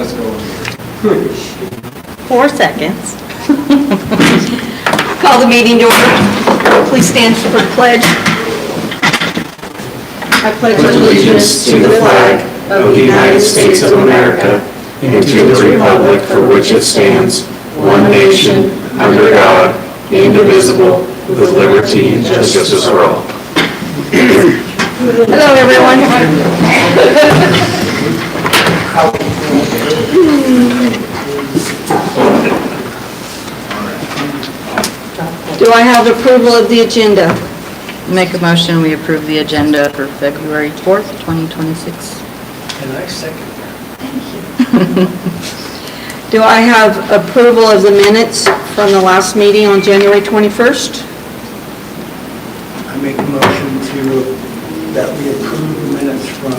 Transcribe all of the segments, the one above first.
us going. 4 seconds. Call the meeting to order. Please stand for the pledge. I pledge allegiance to the flag of the United States of America and to the republic for which it stands, one nation, under God, indivisible, with liberty and justice for all. Hello, everyone. Do I have approval of the agenda? Make a motion, we approve the agenda for February 4th, 2026. And I second that. Do I have approval of the minutes from the last meeting on January 21st? I make a motion that we approve the minutes from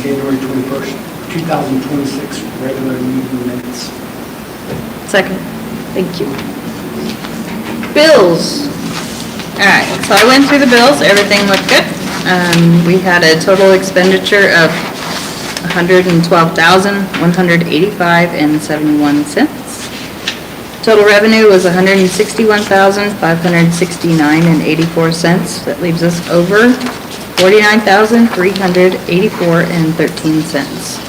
January 21st, 2026, regular meeting minutes. Second. Thank you. Bills. All right, so I went through the bills, everything looked good. We had a total expenditure of $112,185.71. Total revenue was $161,569.84. That leaves us over $49,384.13.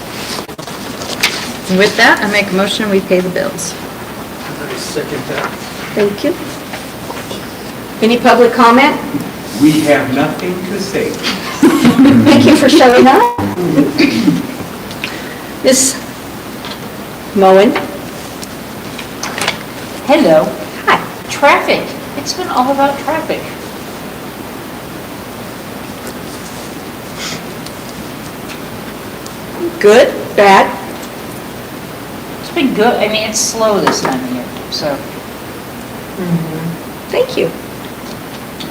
And with that, I make a motion, we pay the bills. And I second that. Thank you. Any public comment? We have nothing to say. Thank you for showing up. Ms. Moen? Hello. Hi. Traffic. It's been all about traffic. Good? Bad? It's been good. I mean, it's slow this time of year, so Thank you.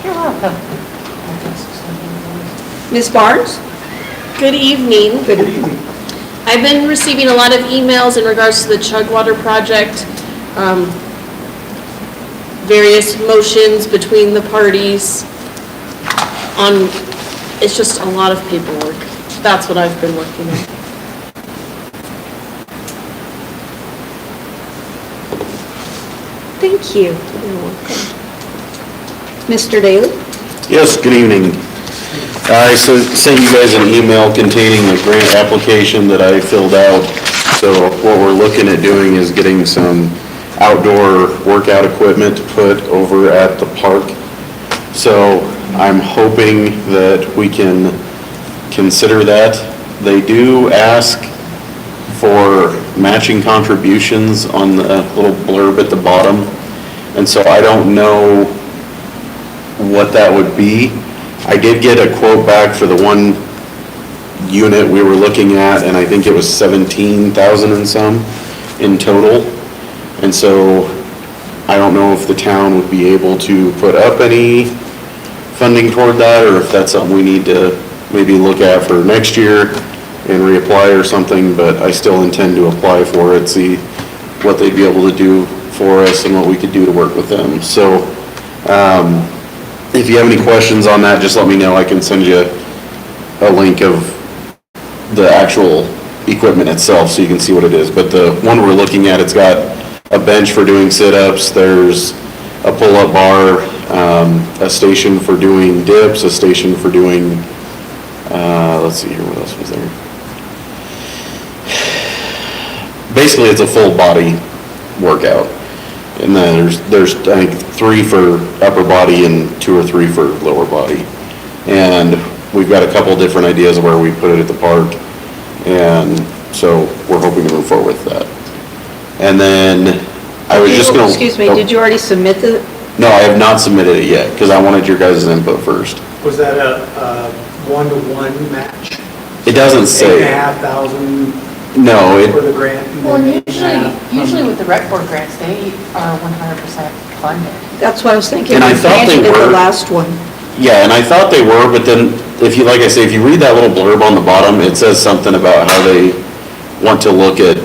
you're welcome. Ms. Barnes? Good evening. Good evening. I've been receiving a lot of emails in regards to the Chugwater project, various motions between the parties on, it's just a lot of paperwork. That's what I've been working on. Thank you. You're welcome. Mr. Daly? Yes, good evening. I sent you guys an email containing the grant application that I filled out. So what we're looking at doing is getting some outdoor workout equipment to put over at the park. So I'm hoping that we can consider that. They do ask for matching contributions on the little blurb at the bottom. And so I don't know what that would be. I did get a quote back for the one unit we were looking at, and I think it was 17,000 and some in total. And so I don't know if the town would be able to put up any funding toward that, or if that's something we need to maybe look at for next year and reapply or something, but I still intend to apply for it, see what they'd be able to do for us and what we could do to work with them. So if you have any questions on that, just let me know. I can send you a link of the actual equipment itself so you can see what it is. But the one we're looking at, it's got a bench for doing sit-ups, there's a pull-up bar, a station for doing dips, a station for doing, let's see here, what else was there? Basically, it's a full body workout. And then there's I think 3 for upper body and 2 or 3 for lower body. And we've got a couple different ideas of where we put it at the park. And so we're hoping to move forward with that. And then I was just going to... Excuse me, did you already submit the... No, I have not submitted it yet because I wanted your guys' input first. Was that a one-to-one match? It doesn't say. $8,500 No, for the grant? and Well, then usually with the rec board grants, they are 100% funded. That's what I was thinking. And I We thought they mentioned it were. the last one. Yeah, and I thought they were, but then if you, like I say, if you read that little blurb on the bottom, it says something about how they want to look at,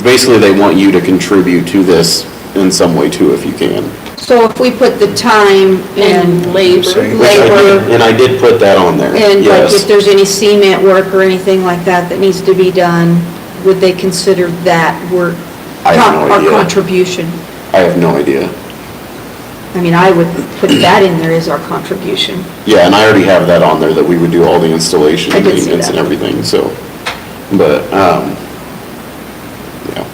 basically they want you to contribute to this in some way too, if you can. So if we put the time and Labor. And I did put that on there, and like if yes. there's any cement work or anything like that that needs to be done, would they consider that work? I have no Our idea. contribution? I have no idea. I mean, I would put that in there as our contribution. Yeah, and I already have that on there, that we would do all the installation I and did see maintenance and that. everything, so, but, yeah.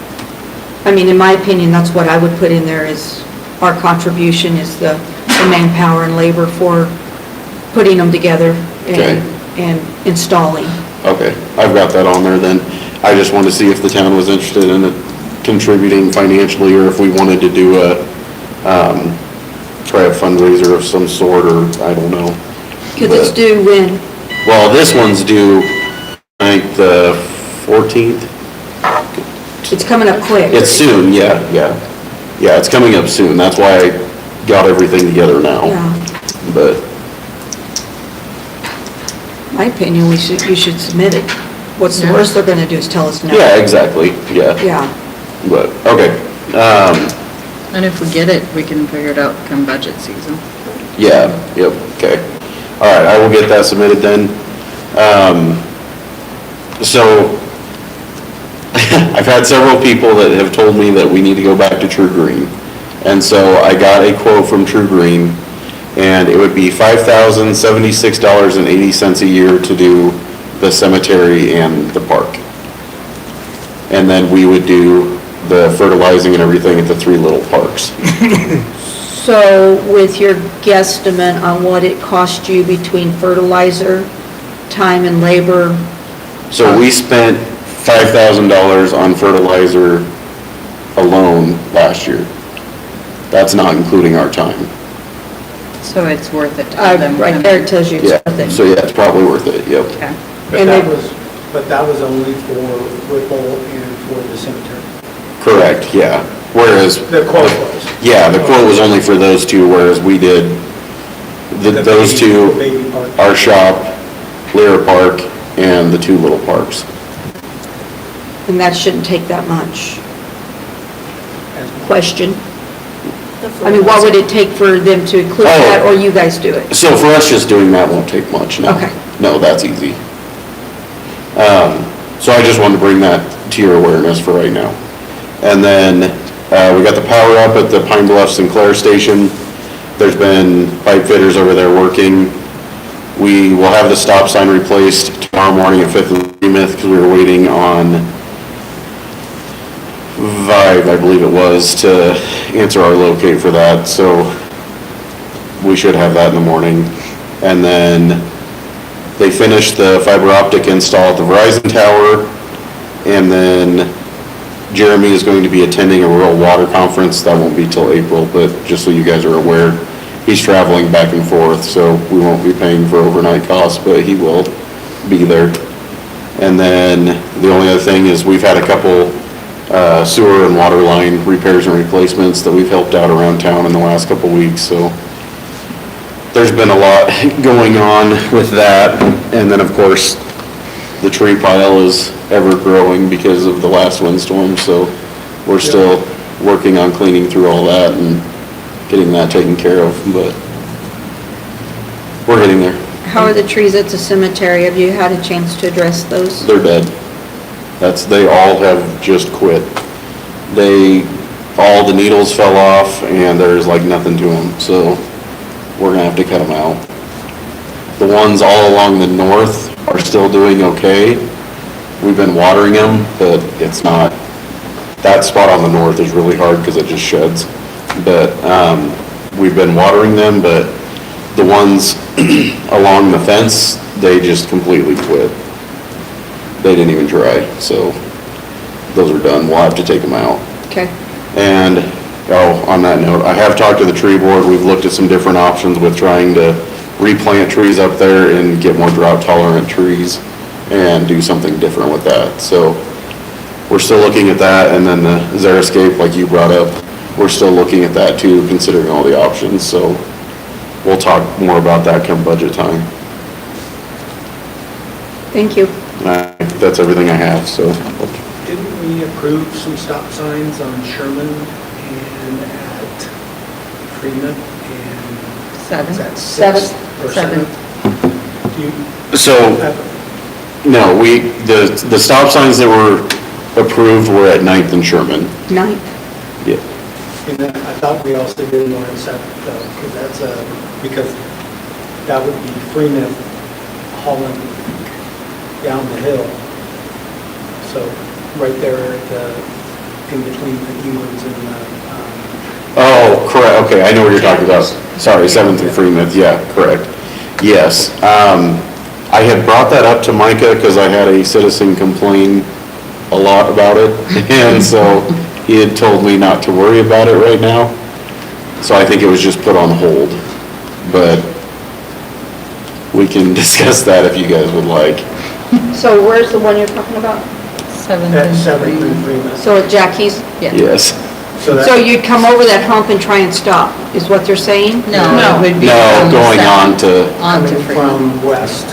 I mean, in my opinion, that's what I would put in there is our contribution is the manpower and labor for putting them together Okay. and installing. Okay, I've got that on there then. I just wanted to see if the town was interested in it contributing financially, or if we wanted to do try a fundraiser of some sort, or I don't know. Because it's But- due when? Well, this one's due, I think, the 14th. It's coming up quick. It's soon, yeah. Yeah, it's coming up soon. That's why I got everything together now. Yeah. But, My opinion, you should submit it. What's the worst they're gonna do is tell us no. yeah, exactly, yeah. Yeah. But, okay. And if we get it, we can figure it out come budget season. Yeah, yep, okay. All right, I will get that submitted then. So, I've had several people that have told me that we need to go back to True Green. And so I got a quote from True Green, and it would be $5,076.80 a year to do the cemetery and the park. And then we would do the fertilizing and everything at the 3 little parks. So with your guesstimate on what it cost you between fertilizer, time and labor, So we spent $5,000 on fertilizer alone last year. That's not including our time. So it's worth it to have them right come there in. it tells you it's Yeah, worth it. so yeah, it's probably worth it, yep. Okay. But And that they- was, only for Whipple and for the cemetery. Correct, yeah. Whereas, The quote was. yeah, the quote was only for those two, whereas we did those two, Baby park. our shop, Lyra Park, and the 2 little parks. And that shouldn't take that much. Question? I mean, what would it take for them to include Oh. that, or you guys do it? So for us, just doing that won't take much, no. Okay. No, that's easy. So I just wanted to bring that to your awareness for right now. And then, we got the power up at the Pine Bluff Sinclair Station. There's been pipe fitters over there working. We will have the stop sign replaced tomorrow morning at 5th and Remith, because we were waiting on Vive, I believe it was, to answer our locate for that, so we should have that in the morning. And then they finished the fiber optic install at the Verizon Tower, and then Jeremy is going to be attending a rural water conference. That won't be till April, but just so you guys are aware, he's traveling back and forth, so we won't be paying for overnight costs, but he will be there. And then the only other thing is we've had a couple sewer and water line repairs and replacements that we've helped out around town in the last couple weeks, so there's been a lot going on with that. And then, of course, the tree pile is ever growing because of the last windstorm, so we're still working on cleaning through all that and getting that taken care of, but we're getting there. How are the trees at the cemetery? Have you had a chance to address those? They're dead. They all have just quit. All the needles fell off and there's like nothing to them, so we're gonna have to cut them out. The ones all along the north are still doing okay. We've been watering them, but it's not, that spot on the north is really hard because it just sheds. But, we've been watering them, but the ones along the fence, they just completely quit. They didn't even try, so those are done. We'll have to take them out. Okay. And, on that note, I have talked to the tree board. We've looked at some different options with trying to replant trees up there and get more drought tolerant trees and do something different with that. So we're still looking at that, and then the Xeriscape, like you brought up, we're still looking at that too, considering all the options. So we'll talk more about that come budget time. Thank you. That's everything I have, so. Didn't we approve some stop signs on Sherman and at Freeman and? Seven. Is that Seven. sixth or Seven. seventh? Do you So, have- no, the stop signs that were approved were at 9th and Sherman. 9th. Yeah. And then I thought we also did want to set, because that's because that would be Freeman hauling down the hill. So right there at the, in between the Eamonds and the, Oh, correct, okay, I know what you're talking about. Sorry, 7th and Freeman, yeah, correct. Yes, I had brought that up to Micah because I had a citizen complain a lot about it, and so he had told me not to worry about it right now. So I think it was just put on hold, but we can discuss that if you guys would like. So where's the one you're talking about? 7th at and 7th Freeman. and Freeman. So at Jackie's? Yeah. Yes. So that- So you'd come over that hump and try and stop, is what they're saying? No, it would be. No, from going on 7th to, On to coming Freeman. from west.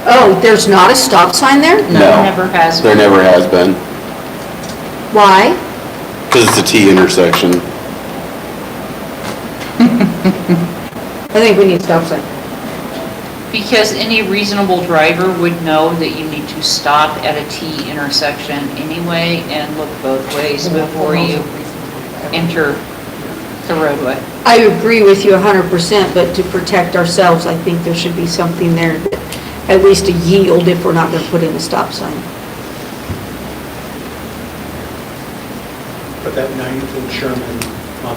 Oh, there's not a stop sign there? no. Never has There been. never has been, Why? because it's a T intersection. I think we need a stop sign. Because any reasonable driver would know that you need to stop at a T intersection anyway and look both ways before you enter the roadway. I agree with you 100%, but to protect ourselves, I think there should be something there, that at least a yield if we're not going to put in a stop sign. But that 9th and Sherman on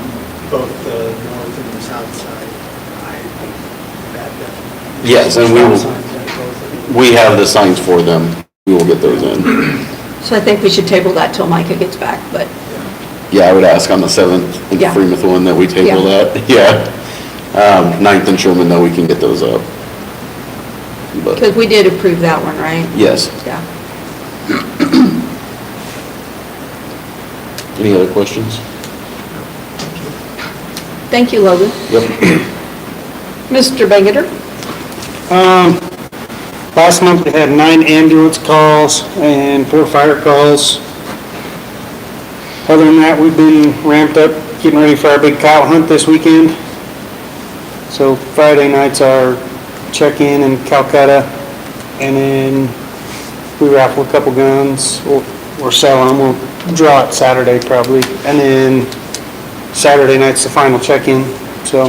both the north and the south side, I think that definitely. Yes, and we will- Stop signs at both of them. We have the signs for them, we will get those in. So I think we should table that till Micah gets back, but, Yeah, I would ask on the 7th and Yeah. Freeman one that we table Yeah. that, yeah. 9th and Sherman, though, we can get those up. But, because we did approve that one, right? yes. Yeah. Any other questions? Thank you, Logan. Yep. Mr. Bangeter? Last month, we had 9 ambulance calls and 4 fire calls. Other than that, we've been ramped up, getting ready for our big cow hunt this weekend. So Friday night's our check-in in Calcutta, and then we raffle a couple guns, or sell them, we'll draw it Saturday probably, and then Saturday night's the final check-in, so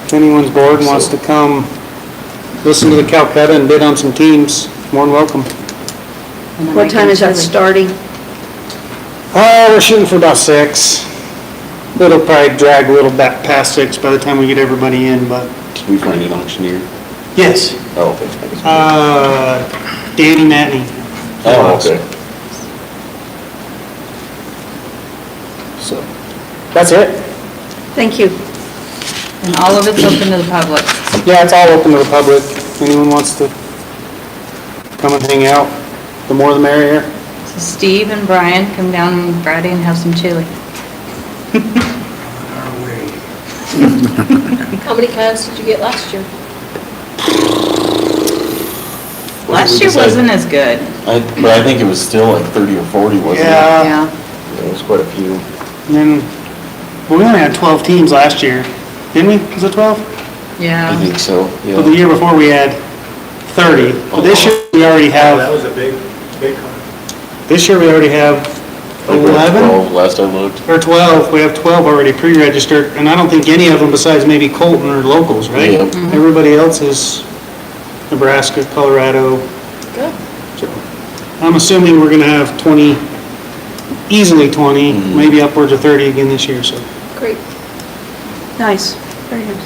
if anyone's bored and wants to come listen to the Calcutta and bid on some teams, more than welcome. What time is that starting? We're shooting for about 6. It'll probably drag a little back past 6 by the time we get everybody in, but, Did we find an auctioneer? yes, Oh, okay. Danny Matney. Oh, okay. So, that's it. Thank you. And all of it's open to the public. Yeah, it's all open to the public. Anyone wants to come and hang out, the more the merrier. So Steve and Brian come down Friday and have some chili. How many calves did you get last year? Last year wasn't as good. But I think it was still like 30 or 40, wasn't it? Yeah. Yeah. It was quite a few. And then, well, we only had 12 teams last year, didn't we? Was it 12? I Yeah. think so, Well, the yeah. year before we had 30. But this year we already That have, was a big hunt. this year we already have I think we had 11 12 last I looked. or 12. We have 12 already pre-registered, and I don't think any of them besides maybe Colton are locals, right? Yep. Everybody else is Nebraska, Colorado. Good. So, I'm assuming we're gonna have 20, easily 20, maybe upwards of 30 again this year, so. Great. Nice, very nice.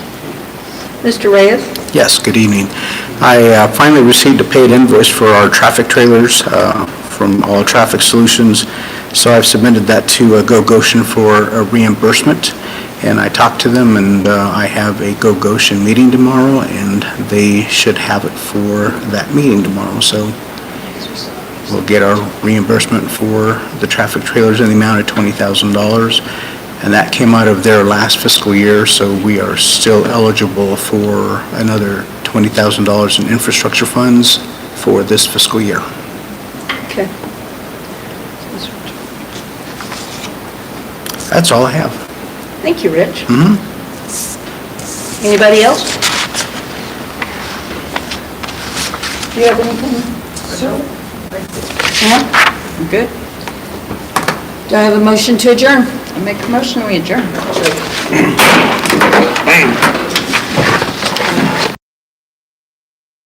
Mr. Reyes? Yes, good evening. I finally received a paid invoice for our traffic trailers from All Traffic Solutions, so I've submitted that to Go Goshen for a reimbursement, and I talked to them, and I have a Go Goshen meeting tomorrow, and they should have it for that meeting tomorrow, so we'll get our reimbursement for the traffic trailers in the amount of $20,000. And that came out of their last fiscal year, so we are still eligible for another $20,000 in infrastructure funds for this fiscal year. Okay. That's all I have. Thank you, Rich. Mhm. Anybody else? Do you have anything? Pam, I'm good. do I have a motion to adjourn? I make a motion, we adjourn. Bam.